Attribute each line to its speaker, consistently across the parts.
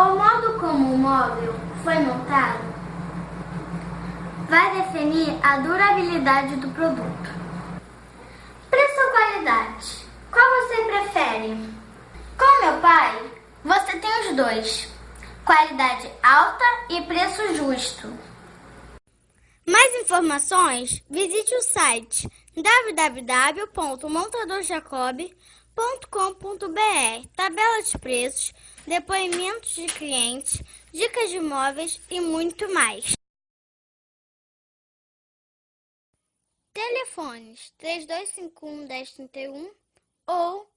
Speaker 1: O modo como o móvel foi montado vai definir a durabilidade do produto. Preço ou qualidade? Qual você prefere? Com meu pai, você tem os dois. Qualidade alta e preço justo. Mais informações, visite o site www.montadorjacob.com.br. Tabela de preços, depoimentos de clientes, dicas de móveis e muito mais. Telefones 3251-1031 ou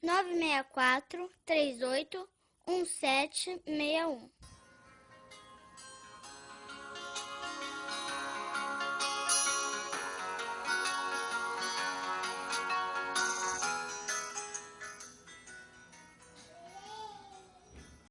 Speaker 1: 964-381761.